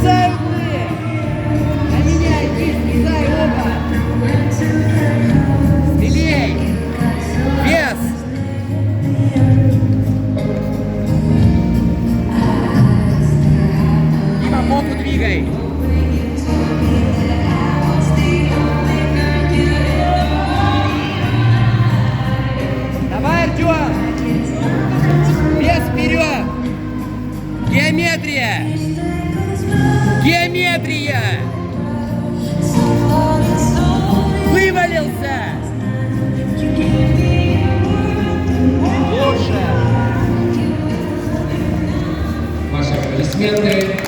Слезай углы! На меня иди, слезай оба! Смелей! Вес! Дима, попу двигай! Давай, Артем! Вес вперед! Геометрия! Геометрия! Вывалился! Лучше! Ваши аплодисменты.